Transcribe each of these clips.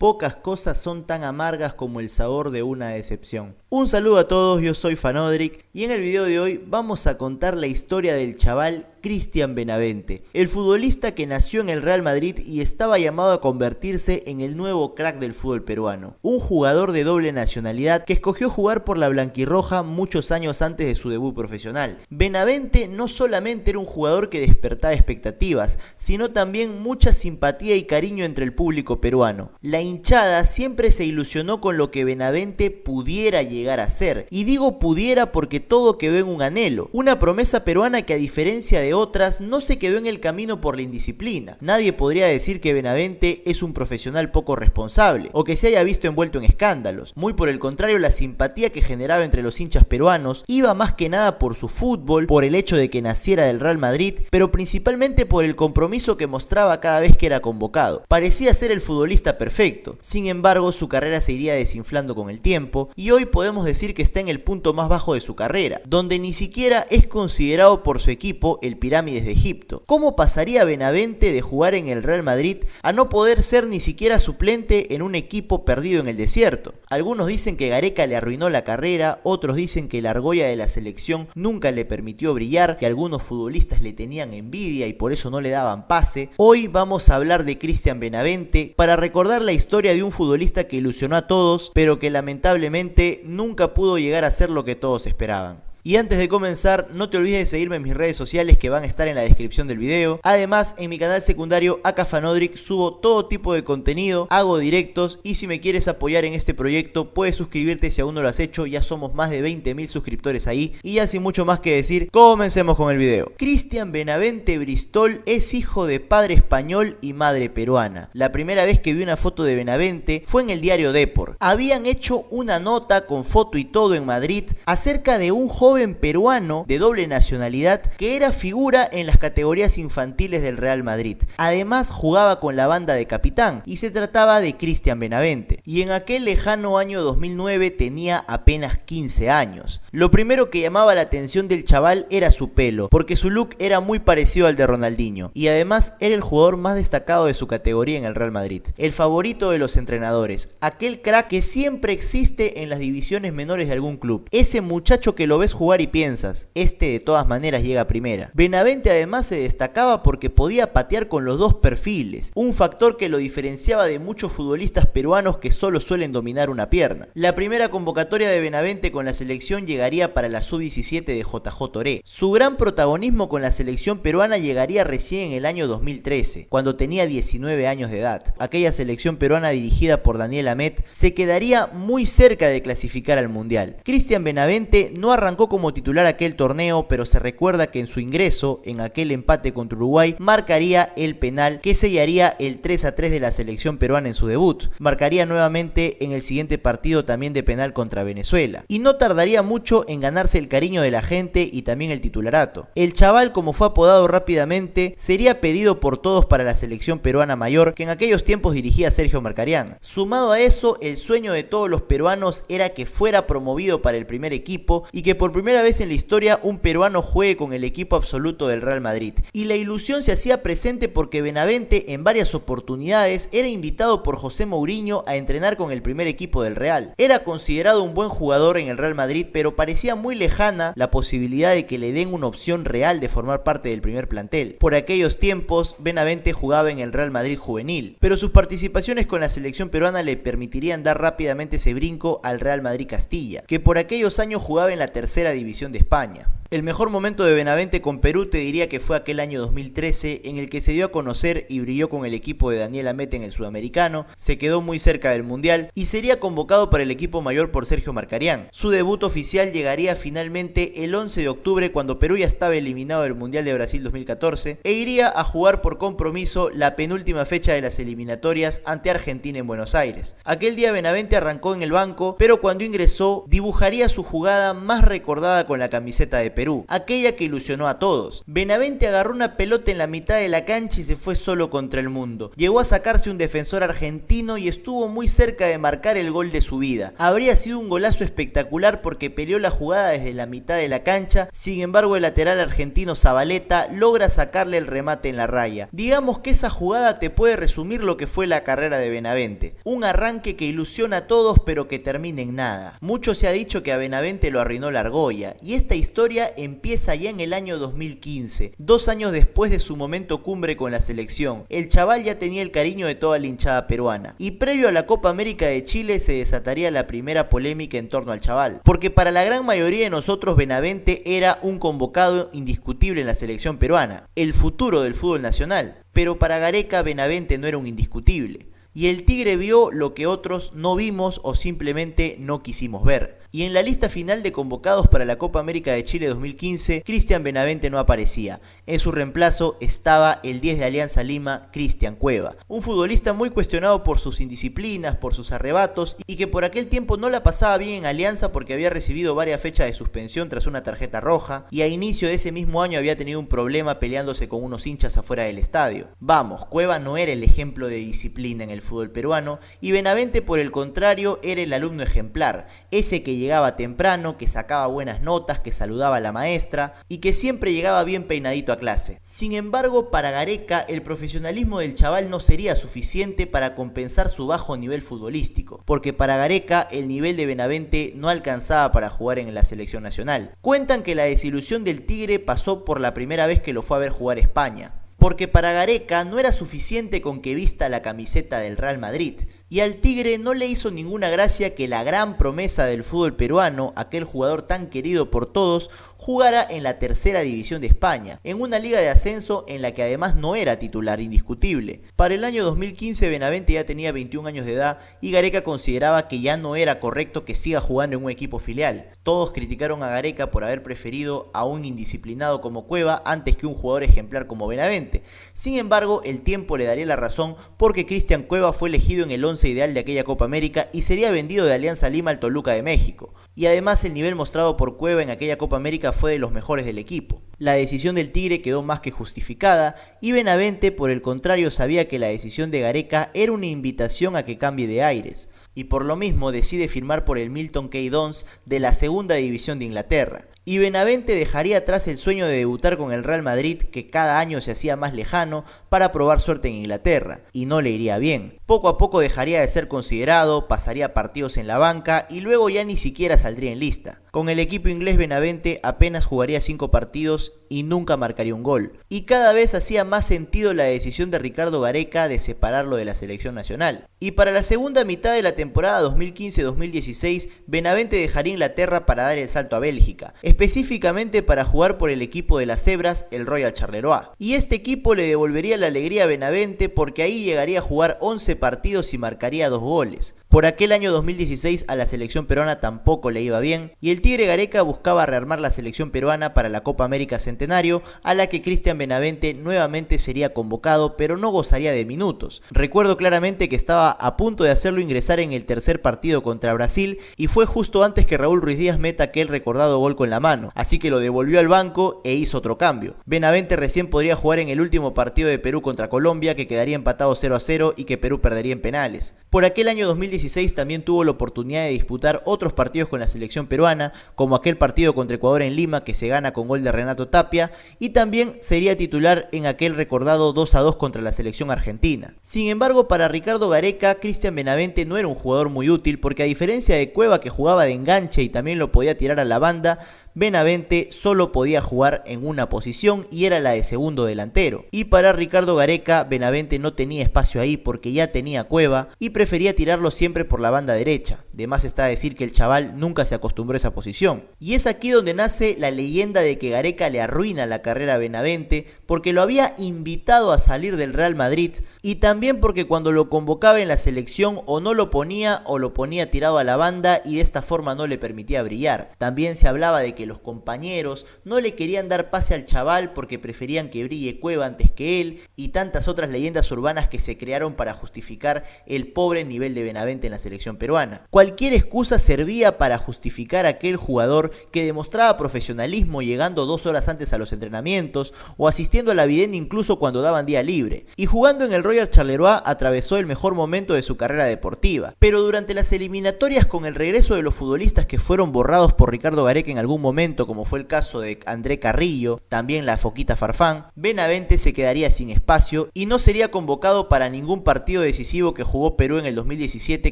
pocas cosas son tan amargas como el sabor de una decepción. Un saludo a todos, yo soy Fanodric y en el video de hoy vamos a contar la historia del chaval Cristian Benavente, el futbolista que nació en el Real Madrid y estaba llamado a convertirse en el nuevo crack del fútbol peruano. Un jugador de doble nacionalidad que escogió jugar por la blanquirroja muchos años antes de su debut profesional. Benavente no solamente era un jugador que despertaba expectativas, sino también mucha simpatía y cariño entre el público peruano. La hinchada siempre se ilusionó con lo que Benavente pudiera llegar a ser, y digo pudiera porque todo quedó en un anhelo, una promesa peruana que a diferencia de otras no se quedó en el camino por la indisciplina. Nadie podría decir que Benavente es un profesional poco responsable o que se haya visto envuelto en escándalos. Muy por el contrario, la simpatía que generaba entre los hinchas peruanos iba más que nada por su fútbol, por el hecho de que naciera del Real Madrid, pero principalmente por el compromiso que mostraba cada vez que era convocado. Parecía ser el futbolista perfecto. Sin embargo, su carrera se iría desinflando con el tiempo y hoy podemos decir que está en el punto más bajo de su carrera, donde ni siquiera es considerado por su equipo el Pirámides de Egipto. ¿Cómo pasaría Benavente de jugar en el Real Madrid a no poder ser ni siquiera suplente en un equipo perdido en el desierto? Algunos dicen que Gareca le arruinó la carrera, otros dicen que la argolla de la selección nunca le permitió brillar, que algunos futbolistas le tenían envidia y por eso no le daban pase. Hoy vamos a hablar de Cristian Benavente para recordar la historia de un futbolista que ilusionó a todos, pero que lamentablemente nunca pudo llegar a ser lo que todos esperaban. Y antes de comenzar, no te olvides de seguirme en mis redes sociales que van a estar en la descripción del video. Además, en mi canal secundario AK Fanodric subo todo tipo de contenido, hago directos y si me quieres apoyar en este proyecto puedes suscribirte si aún no lo has hecho. Ya somos más de 20.000 suscriptores ahí y ya sin mucho más que decir, comencemos con el video. Cristian Benavente Bristol es hijo de padre español y madre peruana. La primera vez que vi una foto de Benavente fue en el diario Depor. Habían hecho una nota con foto y todo en Madrid acerca de un joven peruano de doble nacionalidad que era figura en las categorías infantiles del Real Madrid. Además jugaba con la banda de capitán y se trataba de Cristian Benavente. Y en aquel lejano año 2009 tenía apenas 15 años. Lo primero que llamaba la atención del chaval era su pelo, porque su look era muy parecido al de Ronaldinho y además era el jugador más destacado de su categoría en el Real Madrid. El favorito de los entrenadores, aquel crack que siempre existe en las divisiones menores de algún club. Ese muchacho que lo ves jugar y piensas, este de todas maneras llega a primera. Benavente además se destacaba porque podía patear con los dos perfiles, un factor que lo diferenciaba de muchos futbolistas peruanos que solo suelen dominar una pierna. La primera convocatoria de Benavente con la selección llegaría para la sub-17 de JJ Touré. Su gran protagonismo con la selección peruana llegaría recién en el año 2013, cuando tenía 19 años de edad. Aquella selección peruana dirigida por Daniel Amet se quedaría muy cerca de clasificar al Mundial. Cristian Benavente no arrancó como titular aquel torneo, pero se recuerda que en su ingreso en aquel empate contra Uruguay marcaría el penal que sellaría el 3-3 de la selección peruana en su debut. Marcaría nuevamente en el siguiente partido también de penal contra Venezuela y no tardaría mucho en ganarse el cariño de la gente y también el titularato. El chaval, como fue apodado rápidamente, sería pedido por todos para la selección peruana mayor que en aquellos tiempos dirigía Sergio Marcarián. Sumado a eso, el sueño de todos los peruanos era que fuera promovido para el primer equipo y que por primera vez en la historia un peruano juegue con el equipo absoluto del Real Madrid. Y la ilusión se hacía presente porque Benavente en varias oportunidades era invitado por José Mourinho a entrenar con el primer equipo del Real. Era considerado un buen jugador en el Real Madrid, pero parecía muy lejana la posibilidad de que le den una opción real de formar parte del primer plantel. Por aquellos tiempos, Benavente jugaba en el Real Madrid juvenil, pero sus participaciones con la selección peruana le permitirían dar rápidamente ese brinco al Real Madrid Castilla, que por aquellos años jugaba en la tercera división de España. El mejor momento de Benavente con Perú te diría que fue aquel año 2013 en el que se dio a conocer y brilló con el equipo de Daniel Amet en el Sudamericano, se quedó muy cerca del Mundial y sería convocado para el equipo mayor por Sergio Marcarián. Su debut oficial llegaría finalmente el 11 de octubre cuando Perú ya estaba eliminado del Mundial de Brasil 2014 e iría a jugar por compromiso la penúltima fecha de las eliminatorias ante Argentina en Buenos Aires. Aquel día Benavente arrancó en el banco, pero cuando ingresó dibujaría su jugada más recordada con la camiseta de Perú. Perú, aquella que ilusionó a todos. Benavente agarró una pelota en la mitad de la cancha y se fue solo contra el mundo. Llegó a sacarse un defensor argentino y estuvo muy cerca de marcar el gol de su vida. Habría sido un golazo espectacular porque peleó la jugada desde la mitad de la cancha, sin embargo el lateral argentino Zabaleta logra sacarle el remate en la raya. Digamos que esa jugada te puede resumir lo que fue la carrera de Benavente. Un arranque que ilusiona a todos pero que termina en nada. Mucho se ha dicho que a Benavente lo arruinó la argolla y esta historia empieza ya en el año 2015, 2 años después de su momento cumbre con la selección. El chaval ya tenía el cariño de toda la hinchada peruana y previo a la Copa América de Chile se desataría la primera polémica en torno al chaval, porque para la gran mayoría de nosotros Benavente era un convocado indiscutible en la selección peruana, el futuro del fútbol nacional, pero para Gareca Benavente no era un indiscutible. Y el Tigre vio lo que otros no vimos o simplemente no quisimos ver. Y en la lista final de convocados para la Copa América de Chile 2015, Cristian Benavente no aparecía. En su reemplazo estaba el 10 de Alianza Lima, Cristian Cueva. Un futbolista muy cuestionado por sus indisciplinas, por sus arrebatos y que por aquel tiempo no la pasaba bien en Alianza porque había recibido varias fechas de suspensión tras una tarjeta roja y a inicio de ese mismo año había tenido un problema peleándose con unos hinchas afuera del estadio. Vamos, Cueva no era el ejemplo de disciplina en el fútbol peruano y Benavente por el contrario era el alumno ejemplar, ese que llegaba temprano, que sacaba buenas notas, que saludaba a la maestra y que siempre llegaba bien peinadito a clase. Sin embargo, para Gareca, el profesionalismo del chaval no sería suficiente para compensar su bajo nivel futbolístico, porque para Gareca el nivel de Benavente no alcanzaba para jugar en la selección nacional. Cuentan que la desilusión del Tigre pasó por la primera vez que lo fue a ver jugar a España, porque para Gareca no era suficiente con que vista la camiseta del Real Madrid, y al Tigre no le hizo ninguna gracia que la gran promesa del fútbol peruano, aquel jugador tan querido por todos, jugara en la tercera división de España, en una liga de ascenso en la que además no era titular indiscutible. Para el año 2015 Benavente ya tenía 21 años de edad y Gareca consideraba que ya no era correcto que siga jugando en un equipo filial. Todos criticaron a Gareca por haber preferido a un indisciplinado como Cueva antes que un jugador ejemplar como Benavente. Sin embargo, el tiempo le daría la razón porque Cristian Cueva fue elegido en el 11 ideal de aquella Copa América y sería vendido de Alianza Lima al Toluca de México. Y además el nivel mostrado por Cueva en aquella Copa América fue de los mejores del equipo. La decisión del Tigre quedó más que justificada y Benavente por el contrario sabía que la decisión de Gareca era una invitación a que cambie de aires y por lo mismo decide firmar por el Milton Keynes de la segunda división de Inglaterra. Y Benavente dejaría atrás el sueño de debutar con el Real Madrid que cada año se hacía más lejano para probar suerte en Inglaterra, y no le iría bien. Poco a poco dejaría de ser considerado, pasaría partidos en la banca y luego ya ni siquiera saldría en lista. Con el equipo inglés Benavente apenas jugaría 5 partidos y nunca marcaría un gol. Y cada vez hacía más sentido la decisión de Ricardo Gareca de separarlo de la selección nacional. Y para la segunda mitad de la temporada 2015-2016, Benavente dejaría Inglaterra para dar el salto a Bélgica, específicamente para jugar por el equipo de las Cebras, el Royal Charleroi. Y este equipo le devolvería la alegría a Benavente porque ahí llegaría a jugar 11 partidos y marcaría 2 goles. Por aquel año 2016 a la selección peruana tampoco le iba bien y el Tigre Gareca buscaba rearmar la selección peruana para la Copa América Centenario, a la que Cristian Benavente nuevamente sería convocado pero no gozaría de minutos. Recuerdo claramente que estaba a punto de hacerlo ingresar en el tercer partido contra Brasil y fue justo antes que Raúl Ruiz Díaz meta aquel recordado gol con la mano, así que lo devolvió al banco e hizo otro cambio. Benavente recién podría jugar en el último partido de Perú contra Colombia, que quedaría empatado 0-0 y que Perú perdería en penales. Por aquel año 2016 también tuvo la oportunidad de disputar otros partidos con la selección peruana, como aquel partido contra Ecuador en Lima que se gana con gol de Renato Tapia, y también sería titular en aquel recordado 2-2 contra la selección argentina. Sin embargo, para Ricardo Gareca, Cristian Benavente no era un jugador muy útil porque a diferencia de Cueva, que jugaba de enganche y también lo podía tirar a la banda, Benavente solo podía jugar en una posición y era la de segundo delantero. Y para Ricardo Gareca, Benavente no tenía espacio ahí porque ya tenía Cueva y prefería tirarlo siempre por la banda derecha. De más está decir que el chaval nunca se acostumbró a esa posición. Y es aquí donde nace la leyenda de que Gareca le arruina la carrera a Benavente porque lo había invitado a salir del Real Madrid y también porque cuando lo convocaba en la selección o no lo ponía o lo ponía tirado a la banda y de esta forma no le permitía brillar. También se hablaba de que que los compañeros no le querían dar pase al chaval porque preferían que brille Cueva antes que él, y tantas otras leyendas urbanas que se crearon para justificar el pobre nivel de Benavente en la selección peruana. Cualquier excusa servía para justificar a aquel jugador que demostraba profesionalismo llegando 2 horas antes a los entrenamientos o asistiendo a la Videna incluso cuando daban día libre. Y jugando en el Royal Charleroi atravesó el mejor momento de su carrera deportiva. Pero durante las eliminatorias, con el regreso de los futbolistas que fueron borrados por Ricardo Gareca en algún momento, como fue el caso de André Carrillo, también la Foquita Farfán, Benavente se quedaría sin espacio y no sería convocado para ningún partido decisivo que jugó Perú en el 2017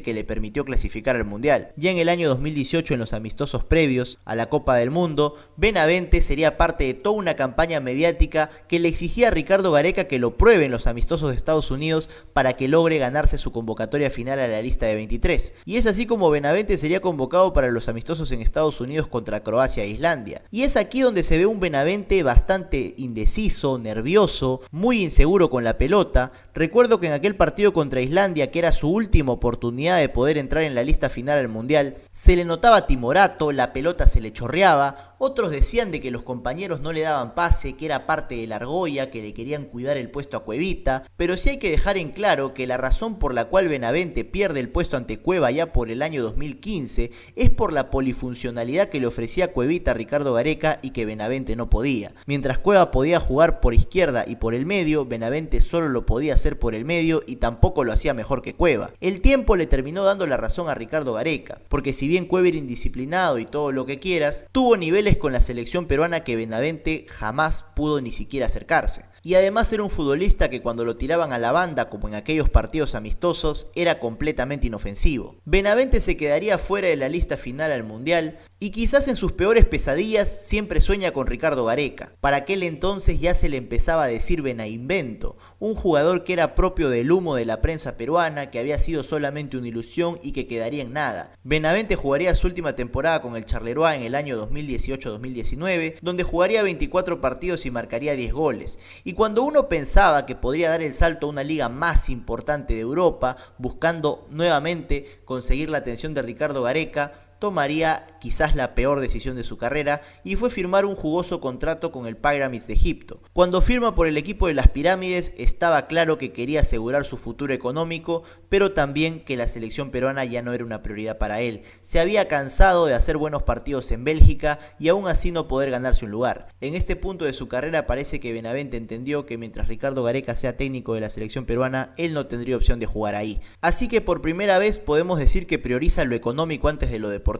que le permitió clasificar al Mundial. Ya en el año 2018, en los amistosos previos a la Copa del Mundo, Benavente sería parte de toda una campaña mediática que le exigía a Ricardo Gareca que lo pruebe en los amistosos de Estados Unidos para que logre ganarse su convocatoria final a la lista de 23. Y es así como Benavente sería convocado para los amistosos en Estados Unidos contra Croacia e Islandia. Y es aquí donde se ve un Benavente bastante indeciso, nervioso, muy inseguro con la pelota. Recuerdo que en aquel partido contra Islandia, que era su última oportunidad de poder entrar en la lista final al Mundial, se le notaba timorato, la pelota se le chorreaba. Otros decían de que los compañeros no le daban pase, que era parte de la argolla, que le querían cuidar el puesto a Cuevita, pero sí hay que dejar en claro que la razón por la cual Benavente pierde el puesto ante Cueva ya por el año 2015 es por la polifuncionalidad que le ofrecía Cuevita a Ricardo Gareca y que Benavente no podía. Mientras Cueva podía jugar por izquierda y por el medio, Benavente solo lo podía hacer por el medio y tampoco lo hacía mejor que Cueva. El tiempo le terminó dando la razón a Ricardo Gareca, porque si bien Cueva era indisciplinado y todo lo que quieras, tuvo niveles con la selección peruana que Benavente jamás pudo ni siquiera acercarse. Y además era un futbolista que cuando lo tiraban a la banda, como en aquellos partidos amistosos, era completamente inofensivo. Benavente se quedaría fuera de la lista final al Mundial y quizás en sus peores pesadillas siempre sueña con Ricardo Gareca. Para aquel entonces ya se le empezaba a decir Benainvento, un jugador que era propio del humo de la prensa peruana, que había sido solamente una ilusión y que quedaría en nada. Benavente jugaría su última temporada con el Charleroi en el año 2018-2019, donde jugaría 24 partidos y marcaría 10 goles. Y cuando uno pensaba que podría dar el salto a una liga más importante de Europa, buscando nuevamente conseguir la atención de Ricardo Gareca, tomaría quizás la peor decisión de su carrera y fue firmar un jugoso contrato con el Pyramids de Egipto. Cuando firma por el equipo de las Pirámides estaba claro que quería asegurar su futuro económico, pero también que la selección peruana ya no era una prioridad para él. Se había cansado de hacer buenos partidos en Bélgica y aún así no poder ganarse un lugar. En este punto de su carrera parece que Benavente entendió que mientras Ricardo Gareca sea técnico de la selección peruana, él no tendría opción de jugar ahí. Así que por primera vez podemos decir que prioriza lo económico antes de lo deportivo.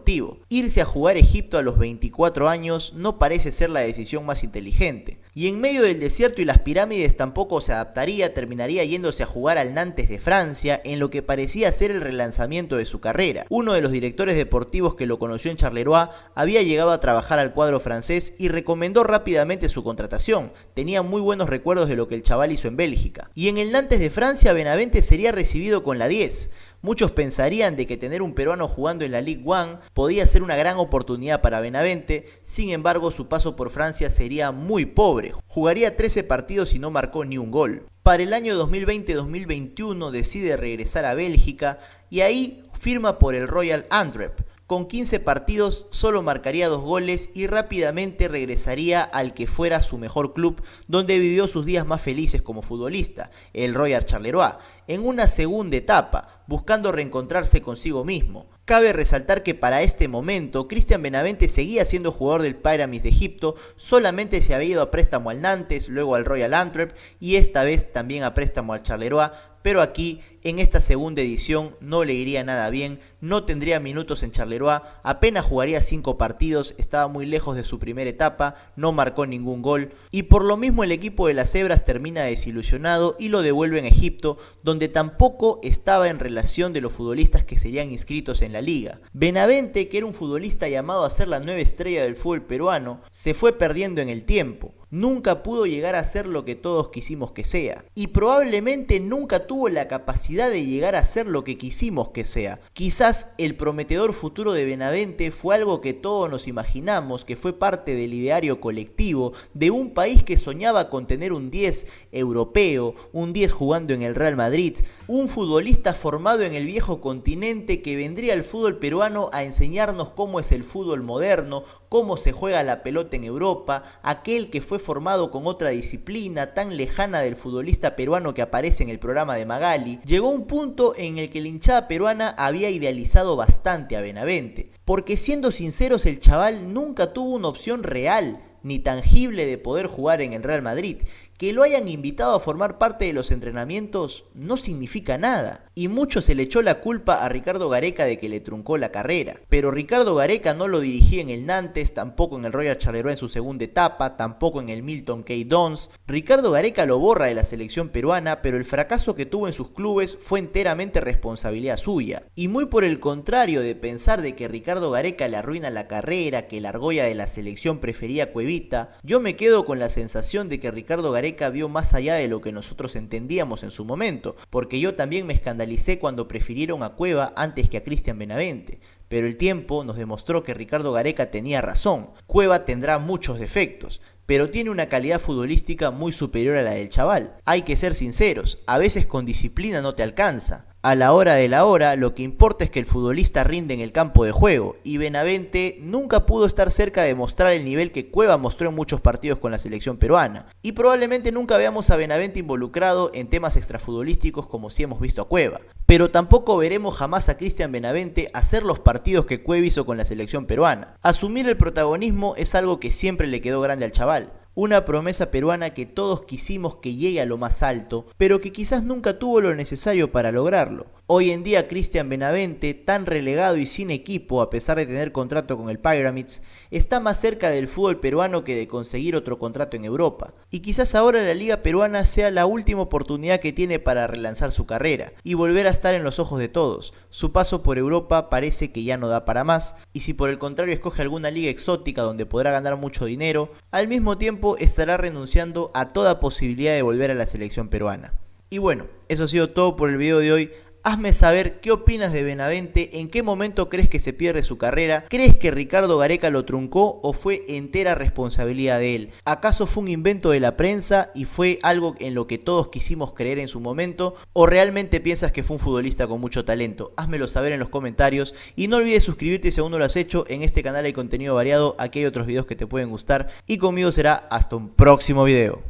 Irse a jugar a Egipto a los 24 años no parece ser la decisión más inteligente. Y en medio del desierto y las pirámides tampoco se adaptaría, terminaría yéndose a jugar al Nantes de Francia, en lo que parecía ser el relanzamiento de su carrera. Uno de los directores deportivos que lo conoció en Charleroi había llegado a trabajar al cuadro francés y recomendó rápidamente su contratación. Tenía muy buenos recuerdos de lo que el chaval hizo en Bélgica. Y en el Nantes de Francia, Benavente sería recibido con la 10. Muchos pensarían de que tener un peruano jugando en la Ligue 1 podía ser una gran oportunidad para Benavente, sin embargo su paso por Francia sería muy pobre. Jugaría 13 partidos y no marcó ni un gol. Para el año 2020-2021 decide regresar a Bélgica y ahí firma por el Royal Antwerp. Con 15 partidos solo marcaría 2 goles y rápidamente regresaría al que fuera su mejor club, donde vivió sus días más felices como futbolista, el Royal Charleroi, en una segunda etapa, buscando reencontrarse consigo mismo. Cabe resaltar que para este momento Cristian Benavente seguía siendo jugador del Pyramids de Egipto, solamente se había ido a préstamo al Nantes, luego al Royal Antwerp y esta vez también a préstamo al Charleroi, pero aquí en esta segunda edición no le iría nada bien, no tendría minutos en Charleroi, apenas jugaría 5 partidos, estaba muy lejos de su primera etapa, no marcó ningún gol y por lo mismo el equipo de las Cebras termina desilusionado y lo devuelve en Egipto, donde tampoco estaba en relación de los futbolistas que serían inscritos en la liga. Benavente, que era un futbolista llamado a ser la nueva estrella del fútbol peruano, se fue perdiendo en el tiempo. nunca pudo llegar a ser lo que todos quisimos que sea. Y probablemente nunca tuvo la capacidad de llegar a ser lo que quisimos que sea. Quizás el prometedor futuro de Benavente fue algo que todos nos imaginamos, que fue parte del ideario colectivo de un país que soñaba con tener un 10 europeo, un 10 jugando en el Real Madrid, un futbolista formado en el viejo continente que vendría al fútbol peruano a enseñarnos cómo es el fútbol moderno, cómo se juega la pelota en Europa, aquel que fue formado con otra disciplina tan lejana del futbolista peruano que aparece en el programa de Magali. Llegó un punto en el que la hinchada peruana había idealizado bastante a Benavente, porque siendo sinceros el chaval nunca tuvo una opción real ni tangible de poder jugar en el Real Madrid. Que lo hayan invitado a formar parte de los entrenamientos no significa nada. Y mucho se le echó la culpa a Ricardo Gareca de que le truncó la carrera. Pero Ricardo Gareca no lo dirigía en el Nantes, tampoco en el Royal Charleroi en su segunda etapa, tampoco en el Milton Keynes. Ricardo Gareca lo borra de la selección peruana, pero el fracaso que tuvo en sus clubes fue enteramente responsabilidad suya. Y muy por el contrario de pensar de que Ricardo Gareca le arruina la carrera, que la argolla de la selección prefería a Cuevita, yo me quedo con la sensación de que Ricardo Gareca vio más allá de lo que nosotros entendíamos en su momento, porque yo también me escandalicé cuando prefirieron a Cueva antes que a Cristian Benavente, pero el tiempo nos demostró que Ricardo Gareca tenía razón. Cueva tendrá muchos defectos, pero tiene una calidad futbolística muy superior a la del chaval. Hay que ser sinceros, a veces con disciplina no te alcanza. A la hora de la hora, lo que importa es que el futbolista rinde en el campo de juego, y Benavente nunca pudo estar cerca de mostrar el nivel que Cueva mostró en muchos partidos con la selección peruana. Y probablemente nunca veamos a Benavente involucrado en temas extrafutbolísticos como si hemos visto a Cueva. Pero tampoco veremos jamás a Cristian Benavente hacer los partidos que Cueva hizo con la selección peruana. Asumir el protagonismo es algo que siempre le quedó grande al chaval. Una promesa peruana que todos quisimos que llegue a lo más alto, pero que quizás nunca tuvo lo necesario para lograrlo. Hoy en día Cristian Benavente, tan relegado y sin equipo a pesar de tener contrato con el Pyramids, está más cerca del fútbol peruano que de conseguir otro contrato en Europa. Y quizás ahora la liga peruana sea la última oportunidad que tiene para relanzar su carrera y volver a estar en los ojos de todos. Su paso por Europa parece que ya no da para más, y si por el contrario escoge alguna liga exótica donde podrá ganar mucho dinero, al mismo tiempo estará renunciando a toda posibilidad de volver a la selección peruana. Y bueno, eso ha sido todo por el video de hoy. Hazme saber qué opinas de Benavente, en qué momento crees que se pierde su carrera, crees que Ricardo Gareca lo truncó o fue entera responsabilidad de él, acaso fue un invento de la prensa y fue algo en lo que todos quisimos creer en su momento, o realmente piensas que fue un futbolista con mucho talento. Házmelo saber en los comentarios y no olvides suscribirte si aún no lo has hecho. En este canal hay contenido variado, aquí hay otros videos que te pueden gustar y conmigo será hasta un próximo video.